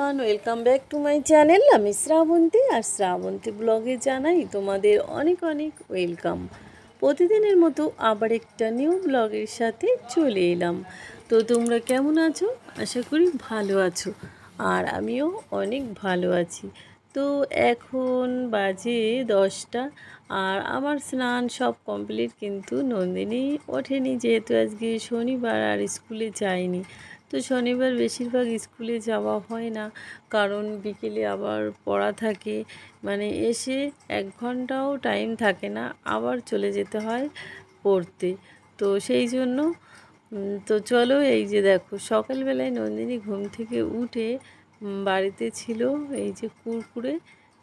Everyone, welcome back to my channel. আমি শ্রাবন্তী, আর শ্রাবন্তী ব্লগে জানাই তোমাদের অনেক অনেক ওয়েলকাম। প্রতিদিনের মতো আবার একটা নিউ ব্লগের সাথে চলে এলাম। তো তোমরা কেমন আছো? আশা করি ভালো আছো, আর আমিও অনেক ভালো আছি। তো এখন বাজে 10টা, আর আমার স্নান সব কমপ্লিট, কিন্তু নন্দিনী ওঠেনি, যেহেতু আজকে শনিবার আর স্কুলে যায়নি। তো শনিবার বেশিরভাগ স্কুলে যাওয়া হয় না, কারণ বিকেলে আবার পড়া থাকে, মানে এসে 1 ঘন্টাও টাইম থাকে না, আবার চলে যেতে হয় পড়তে। তো সেই জন্য তো চলো, এই যে দেখো সকালবেলায় নন্দিনী ঘুম থেকে উঠে বাড়িতে ছিল এই যে কুরকুরে,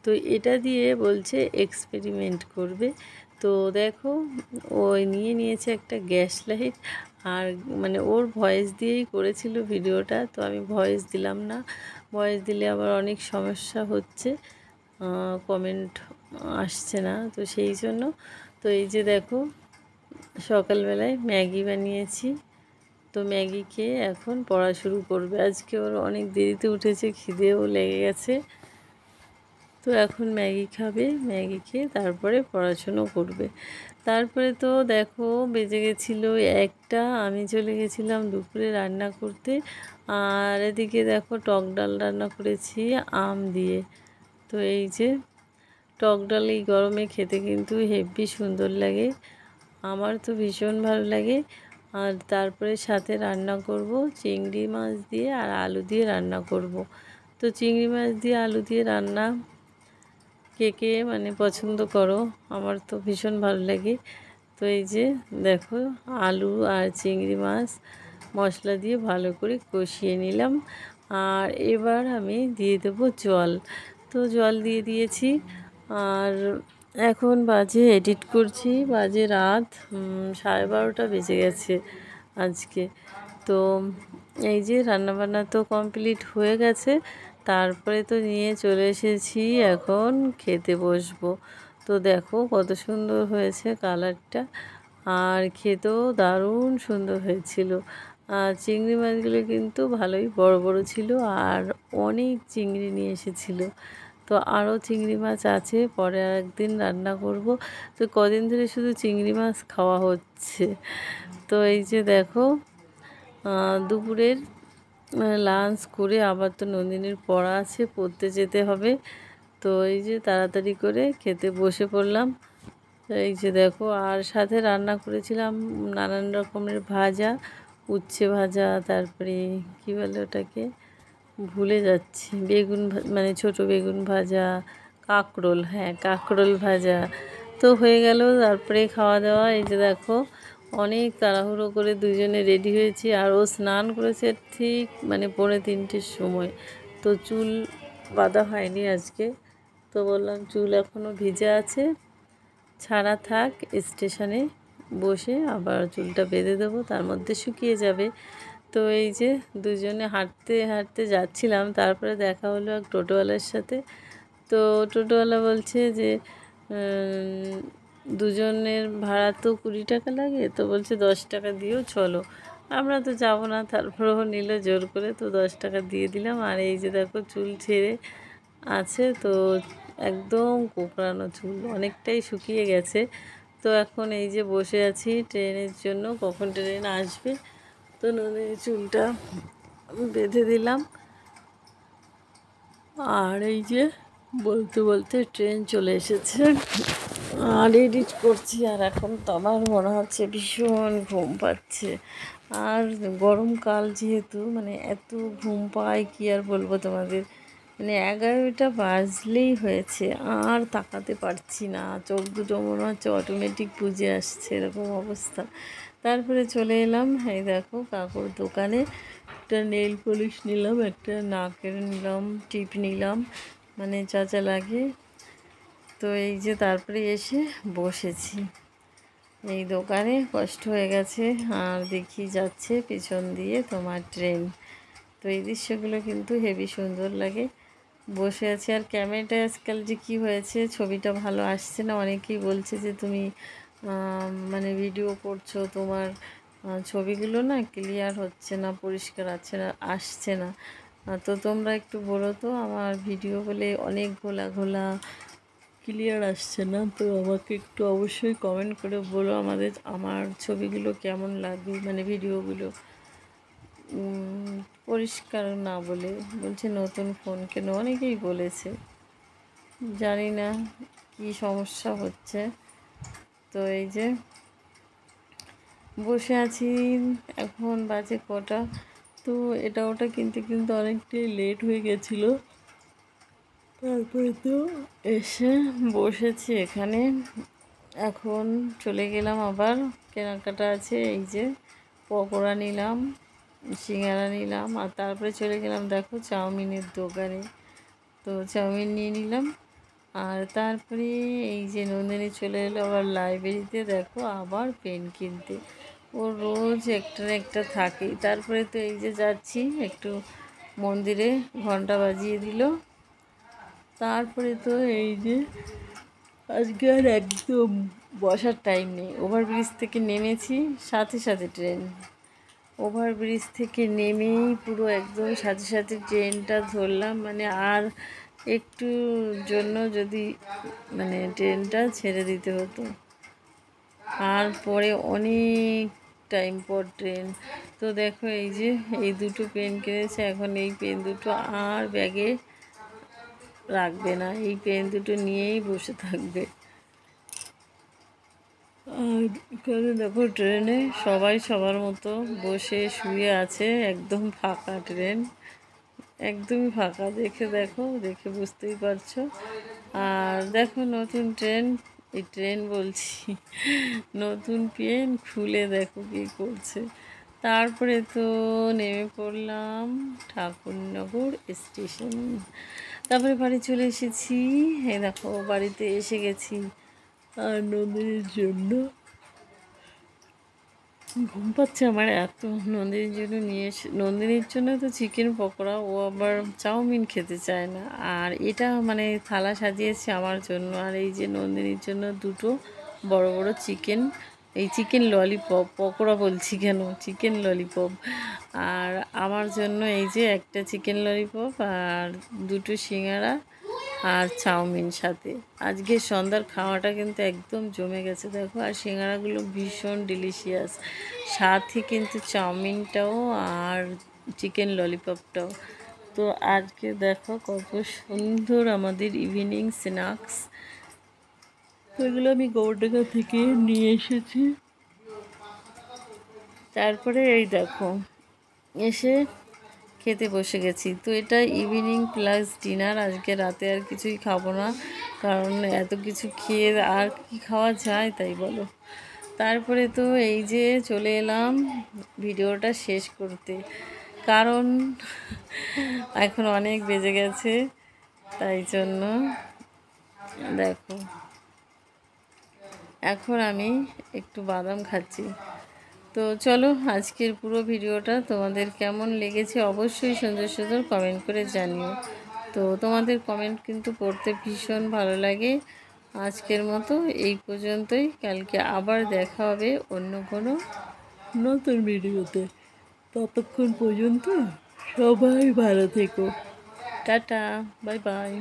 তো এটা দিয়ে বলছে এক্সপেরিমেন্ট করবে। তো দেখো, ওই নিয়েছে একটা গ্যাস লাইট, আর মানে ওর ভয়েস দিয়েই করেছিল ভিডিওটা, তো আমি ভয়েস দিলাম না, ভয়েস দিলে আবার অনেক সমস্যা হচ্ছে, কমেন্ট আসছে না, তো সেই জন্য। তো এই যে দেখো সকালবেলায় ম্যাগি বানিয়েছি, তো ম্যাগি খেয়ে এখন পড়া শুরু করবে। আজকে ওর অনেক দেরিতে উঠেছে, খিদেও লেগে গেছে, তো এখন ম্যাগি খাবে, ম্যাগি খেয়ে তারপরে পড়াশুনো করবে। তারপরে তো দেখো বেজে গেছিলো 1টা, আমি চলে গেছিলাম দুপুরে রান্না করতে। আর এদিকে দেখো টক ডাল রান্না করেছি আম দিয়ে। তো এই যে টক ডাল এই গরমে খেতে কিন্তু হেভি সুন্দর লাগে, আমার তো ভীষণ ভালো লাগে। আর তারপরে সাথে রান্না করব চিংড়ি মাছ দিয়ে আর আলু দিয়ে রান্না করব। তো চিংড়ি মাছ দিয়ে আলু দিয়ে রান্না কে কে মানে পছন্দ করো, আমার তো ভীষণ ভালো লাগে। তো এই যে দেখো আলু আর চিংড়ি মাছ মশলা দিয়ে ভালো করে কষিয়ে নিলাম, আর এবার আমি দিয়ে দেবো জল। তো জল দিয়ে দিয়েছি, আর এখন বাজে এডিট করছি, বাজে রাত 12:30 বেজে গেছে আজকে। তো এই যে রান্নাবান্না তো কমপ্লিট হয়ে গেছে, তারপরে তো নিয়ে চলে এসেছি, এখন খেতে বসবো। তো দেখো কত সুন্দর হয়েছে কালারটা, আর খেতেও দারুণ সুন্দর হয়েছিল। আর চিংড়ি মাছগুলো কিন্তু ভালোই বড় বড় ছিল, আর অনেক চিংড়ি নিয়ে এসেছিল। তো আরও চিংড়ি মাছ আছে, পরে আর একদিন রান্না করব। তো কদিন ধরে শুধু চিংড়ি মাছ খাওয়া হচ্ছে। তো এই যে দেখো দুপুরের লাঞ্চ করে আবার তো নন্দিনীর পড়া আছে, পড়তে যেতে হবে। তো এই যে তাড়াতাড়ি করে খেতে বসে পড়লাম। এই যে দেখো, আর সাথে রান্না করেছিলাম নানান রকমের ভাজা, উচ্ছে ভাজা, তারপরে কী বলে ওটাকে ভুলে যাচ্ছি, বেগুন মানে ছোট বেগুন ভাজা, কাঁকরোল, হ্যাঁ কাঁকরোল ভাজা। তো হয়ে গেল, তারপরে খাওয়া দাওয়া। এই যে দেখো অনেক তাড়াহুড়ো করে দুজনে রেডি হয়েছি, আর ও স্নান করেছে ঠিক মানে 2:45-র সময়। তো চুল বাঁধা হয়নি আজকে, তো বললাম চুল এখনও ভিজে আছে, ছাড়া থাক, স্টেশনে বসে আবার চুলটা বেঁধে দেবো, তার মধ্যে শুকিয়ে যাবে। তো এই যে দুজনে হাঁটতে হাঁটতে যাচ্ছিলাম, তারপরে দেখা হলো এক টোটোওয়ালার সাথে। তো টোটোওয়ালা বলছে যে দুজনের ভাড়া তো 20 টাকা লাগে, তো বলছে 10 টাকা দিও চলো। আমরা তো যাব না, তারপরেও নিল জোর করে, তো 10 টাকা দিয়ে দিলাম। আর এই যে দেখো চুল ছেড়ে আছে, তো একদম কোঁকড়ানো চুল, অনেকটাই শুকিয়ে গেছে। তো এখন এই যে বসে আছি ট্রেনের জন্য, কখন ট্রেন আসবে। তো নদীর চুলটা বেঁধে দিলাম, আর এই যে বলতে বলতে ট্রেন চলে এসেছে, আর এডিট করছি। আর এখন তো আমার মনে হচ্ছে ভীষণ ঘুম পাচ্ছে, আর গরমকাল যেহেতু মানে এত ঘুম পায় কি আর বলবো তোমাদের, মানে 11টা বাজলেই হয়েছে, আর তাকাতে পারছি না, চোখ দুটো মনে হচ্ছে অটোমেটিক বুজে আসছে, এরকম অবস্থা। তারপরে চলে এলাম, এই দেখো কাকুর দোকানে, একটা নেল পলিশ নিলাম, একটা নাকের নিলাম, টিপ নিলাম, মানে যা যা লাগে। তো এই যে তারপরে এসে বসেছি এই দোকানে, কষ্ট হয়ে গেছে, আর দেখি যাচ্ছে পিছন দিয়ে তোমার ট্রেন। তো এই দৃশ্যগুলো কিন্তু হেভি সুন্দর লাগে, বসে আছি। আর ক্যামেরাটা আজকাল যে কী হয়েছে, ছবিটা ভালো আসছে না, অনেকেই বলছে যে তুমি মানে ভিডিও করছো, তোমার ছবিগুলো না ক্লিয়ার হচ্ছে না, পরিষ্কার আসছে না। তো তোমরা একটু বলো তো, আমার ভিডিও বলে অনেক ঘোলা ঘোলা ক্লিয়ার আসছে না, তো আমাকে একটু অবশ্যই কমেন্ট করে বলো আমার ছবিগুলো কেমন লাগে, মানে ভিডিওগুলো পরিষ্কার না বলে বলছে নতুন ফোন কেন, অনেকেই বলেছে, জানি না কি সমস্যা হচ্ছে। তো এই যে বসে আছি, এখন বাজে কটা, তো এটা ওটা কিনতে কিনতে অনেকটাই লেট হয়ে গেছিলো। তারপরে তো এসে বসেছি এখানে, এখন চলে গেলাম আবার কেনাকাটা আছে, এই যে পকোড়া নিলাম, সিঙ্গারা নিলাম, আর তারপরে চলে গেলাম দেখো চাউমিনের দোকানে, তো চাউমিন নিয়ে নিলাম। আর তারপরে এই যে নন্দিনী চলে এলো আবার লাইব্রেরিতে, দেখো আবার পেন কিনতে, ও রোজ একটা না একটা থাকেই। তারপরে তো এই যে যাচ্ছি একটু মন্দিরে, ঘন্টা বাজিয়ে দিল। তারপরে তো এই যে আজকে আর একদম বসার টাইম নেই, ওভারব্রিজ থেকে নেমেছি, সাথে সাথে ট্রেন, ওভারব্রিজ থেকে নেমেই পুরো একদম সাথে সাথে ট্রেনটা ধরলাম, মানে আর একটু জন্য যদি মানে ট্রেনটা ছেড়ে দিতে হতো, আর পরে অনেক টাইম পর ট্রেন। তো দেখো এই যে এই দুটো পেন কিনেছে, এখন এই পেন দুটো আর ব্যাগে রাখবে না, এই পেন দুটো নিয়েই বসে থাকবে। আর এখানে দেখো ট্রেনে সবাই সবার মতো বসে শুয়ে আছে, একদম ফাঁকা ট্রেন, একদমই ফাঁকা, দেখে বুঝতেই পারছো। আর দেখো নতুন ট্রেন, এই ট্রেন বলছি নতুন পেন খুলে দেখো কী করছে। তারপরে তো নেমে পড়লাম ঠাকুরনগর স্টেশন, তারপরে বাড়ি চলে এসেছি, এই দেখো বাড়িতে এসে গেছি। আর নন্দিনীর জন্য ঘুম পাচ্ছে আমার এত, নন্দিনীর জন্য নিয়ে এসে, নন্দিনীর জন্য তো চিকেন পকোড়া, ও আবার চাউমিন খেতে চায় না, আর এটা মানে থালা সাজিয়েছে আমার জন্য, আর এই যে নন্দিনীর জন্য দুটো বড় বড় চিকেন, এই চিকেন ললিপপ, পকোড়া বলছি কেন, চিকেন ললিপপ, আর আমার জন্য এই যে একটা চিকেন ললিপপ আর দুটো সিঙ্গারা আর চাউমিন সাথে। আজকে সন্ধ্যার খাওয়াটা কিন্তু একদম জমে গেছে দেখো, আর সিঙ্গারাগুলো ভীষণ ডিলিশিয়াস, সাথে কিন্তু চাউমিনটাও আর চিকেন ললিপপটাও। তো আজকে দেখো কত সুন্দর আমাদের ইভিনিং স্ন্যাক্স, ওইগুলো আমি গৌরডাঙ্গা থেকে নিয়ে এসেছি। তারপরে এই দেখো এসে খেতে বসে গেছি, তো এটা ইভিনিং প্লাস ডিনার, আজকে রাতে আর কিছুই খাবো না, কারণ এত কিছু খেয়ে আর কি খাওয়া যায় তাই বলো। তারপরে তো এই যে চলে এলাম ভিডিওটা শেষ করতে, কারণ এখন অনেক বেজে গেছে, তাই জন্য দেখো এখন আমি একটু বাদাম খাচ্ছি। তো চলো আজকের পুরো ভিডিওটা তোমাদের কেমন লেগেছে অবশ্যই সুন্দর সুন্দর কমেন্ট করে জানিও। তো তোমাদের কমেন্ট কিন্তু পড়তে ভীষণ ভালো লাগে। আজকের মতো এই পর্যন্তই, কালকে আবার দেখা হবে অন্য কোনো নতুন ভিডিওতে। ততক্ষণ পর্যন্ত সবাই ভালো থেকো, টাটা, বাই বাই।